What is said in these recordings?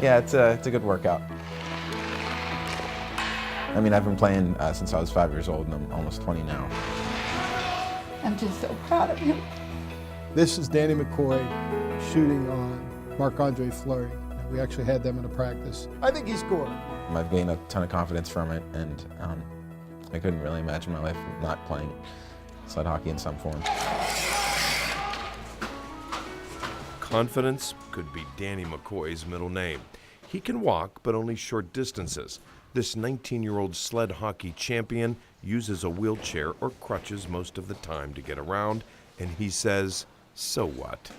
Yeah, it's a good workout. I mean, I've been playing since I was 5 years old, and I'm almost 20 now. I'm just so proud of him. This is Danny McCoy shooting on Marc-Andre Fleury. We actually had them in a practice. I think he scored. I've gained a ton of confidence from it, and I couldn't really imagine my life not playing sled hockey in some form. Confidence could be Danny McCoy's middle name. He can walk, but only short distances. This 19-year-old sled hockey champion uses a wheelchair or crutches most of the time to get around, and he says, so what?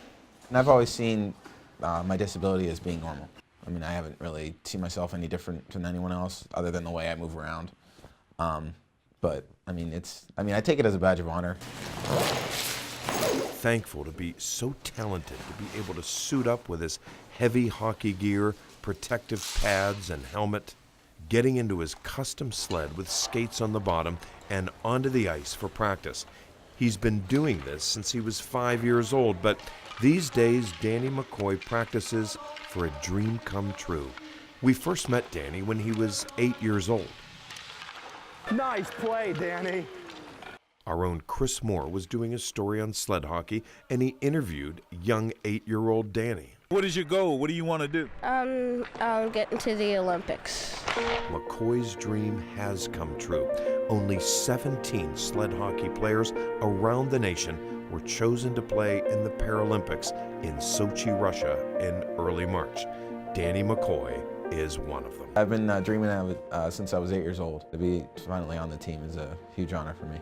And I've always seen my disability as being normal. I mean, I haven't really seen myself any different than anyone else, other than the way I move around. But I mean, I take it as a badge of honor. Thankful to be so talented, to be able to suit up with his heavy hockey gear, protective pads, and helmet, getting into his custom sled with skates on the bottom and onto the ice for practice. He's been doing this since he was 5 years old, but these days Danny McCoy practices for a dream come true. We first met Danny when he was 8 years old. Nice play, Danny. Our own Chris Moore was doing a story on sled hockey, and he interviewed young 8-year-old Danny. What is your goal? What do you want to do? I'll get into the Olympics. McCoy's dream has come true. Only 17 sled hockey players around the nation were chosen to play in the Paralympics in Sochi, Russia in early March. Danny McCoy is one of them. I've been dreaming of it since I was 8 years old. To be finally on the team is a huge honor for me.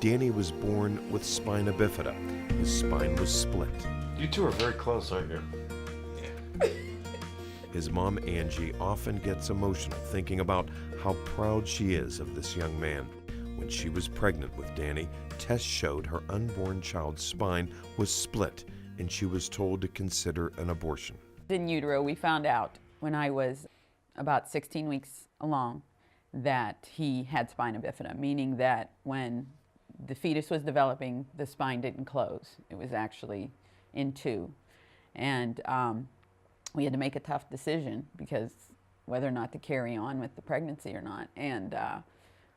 Danny was born with spina bifida. His spine was split. You two are very close, aren't you? His mom, Angie, often gets emotional thinking about how proud she is of this young man. When she was pregnant with Danny, tests showed her unborn child's spine was split, and she was told to consider an abortion. In utero, we found out when I was about 16 weeks along that he had spina bifida, meaning that when the fetus was developing, the spine didn't close. It was actually in two. And we had to make a tough decision because whether or not to carry on with the pregnancy or not. And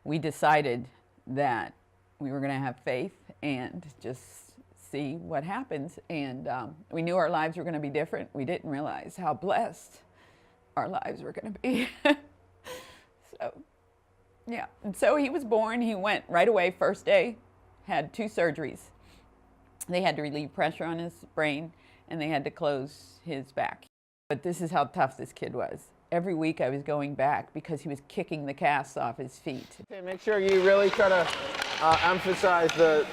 we decided that we were going to have faith and just see what happens. And we knew our lives were going to be different. We didn't realize how blessed our lives were going to be. So, yeah. And so he was born. He went right away, first day, had 2 surgeries. They had to relieve pressure on his brain, and they had to close his back. But this is how tough this kid was. Every week I was going back because he was kicking the casts off his feet. Okay, make sure you really try to emphasize the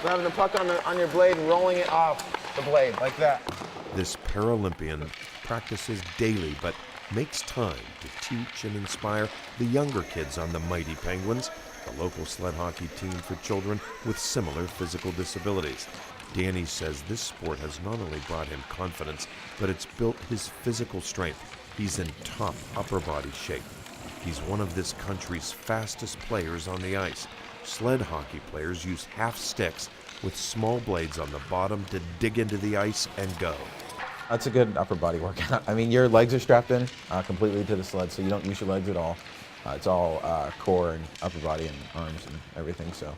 having the puck on your blade and rolling it off the blade like that. This Paralympian practices daily, but makes time to teach and inspire the younger kids on the Mighty Penguins, a local sled hockey team for children with similar physical disabilities. Danny says this sport has not only brought him confidence, but it's built his physical strength. He's in top upper body shape. He's one of this country's fastest players on the ice. Sled hockey players use half sticks with small blades on the bottom to dig into the ice and go. That's a good upper body workout. I mean, your legs are strapped in completely to the sled, so you don't use your legs at all. It's all core and upper body and arms and everything, so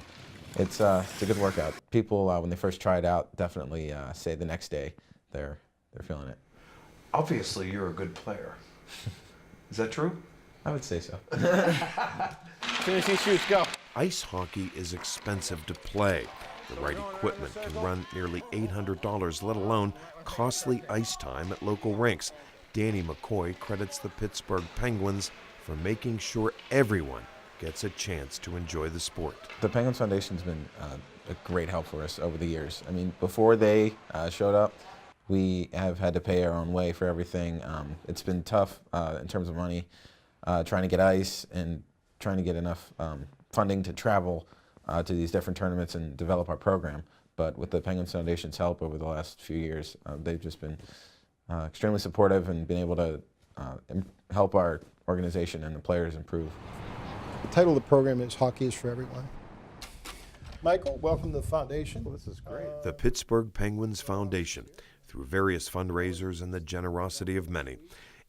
it's a good workout. People, when they first try it out, definitely say the next day they're feeling it. Obviously, you're a good player. Is that true? I would say so. As soon as he shoots, go. Ice hockey is expensive to play. The right equipment can run nearly $800, let alone costly ice time at local rinks. Danny McCoy credits the Pittsburgh Penguins for making sure everyone gets a chance to enjoy the sport. The Penguins Foundation's been a great help for us over the years. I mean, before they showed up, we have had to pay our own way for everything. It's been tough in terms of money, trying to get ice and trying to get enough funding to travel to these different tournaments and develop our program. But with the Penguins Foundation's help over the last few years, they've just been extremely supportive and been able to help our organization and the players improve. The title of the program is Hockey is for Everyone. Michael, welcome to the foundation. Well, this is great. The Pittsburgh Penguins Foundation, through various fundraisers and the generosity of many,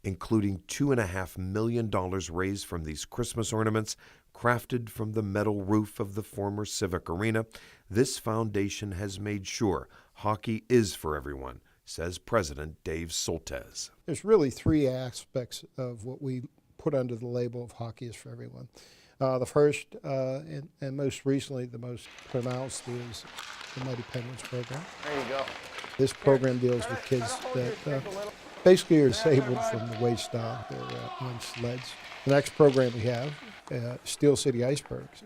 including $2.5 million raised from these Christmas ornaments crafted from the metal roof of the former Civic Arena. This foundation has made sure hockey is for everyone, says President Dave Soltesz. There's really three aspects of what we put under the label of Hockey is for Everyone. The first and most recently the most pronounced is the Mighty Penguins program. There you go. This program deals with kids that basically are disabled from the waist down. They're on sleds. The next program we have, Steel City Icebergs.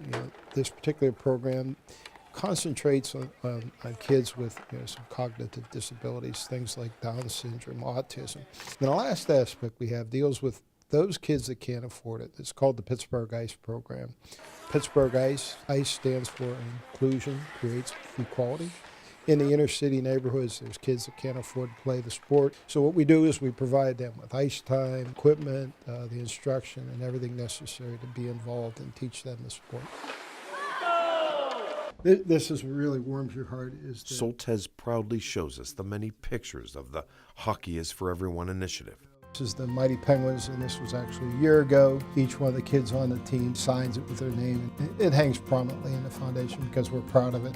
This particular program concentrates on kids with some cognitive disabilities, things like Down syndrome, autism. And the last aspect we have deals with those kids that can't afford it. It's called the Pittsburgh Ice program. Pittsburgh Ice stands for Inclusion Creates Equality. In the inner city neighborhoods, there's kids that can't afford to play the sport. So what we do is we provide them with ice time, equipment, the instruction, and everything necessary to be involved and teach them the sport. This is what really warms your heart. Soltesz proudly shows us the many pictures of the Hockey is for Everyone initiative. This is the Mighty Penguins, and this was actually a year ago. Each one of the kids on the team signs it with their name. It hangs prominently in the foundation because we're proud of it.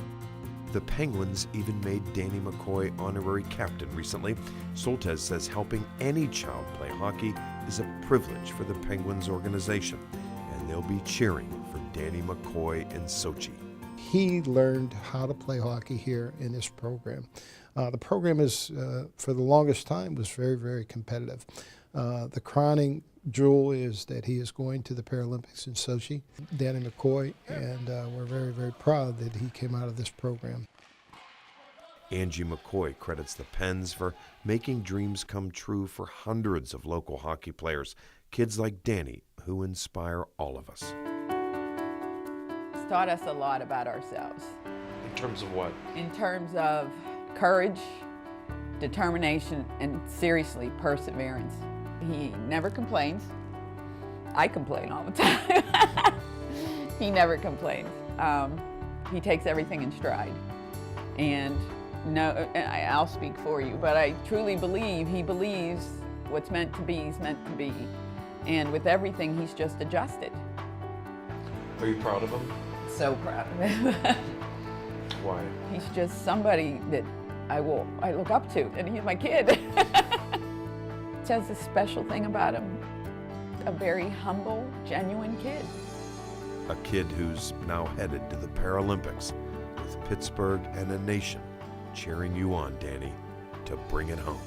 The Penguins even made Danny McCoy honorary captain recently. Soltesz says helping any child play hockey is a privilege for the Penguins organization, and they'll be cheering for Danny McCoy in Sochi. He learned how to play hockey here in this program. The program is, for the longest time, was very, very competitive. The crowning jewel is that he is going to the Paralympics in Sochi, Danny McCoy, and we're very, very proud that he came out of this program. Angie McCoy credits the Pens for making dreams come true for hundreds of local hockey players, kids like Danny, who inspire all of us. It's taught us a lot about ourselves. In terms of what? In terms of courage, determination, and seriously, perseverance. He never complains. I complain all the time. He never complains. He takes everything in stride. And no, I'll speak for you, but I truly believe he believes what's meant to be is meant to be. And with everything, he's just adjusted. Are you proud of him? So proud of him. Why? He's just somebody that I look up to, and he's my kid. It has a special thing about him, a very humble, genuine kid. A kid who's now headed to the Paralympics with Pittsburgh and a nation cheering you on, Danny, to bring it home.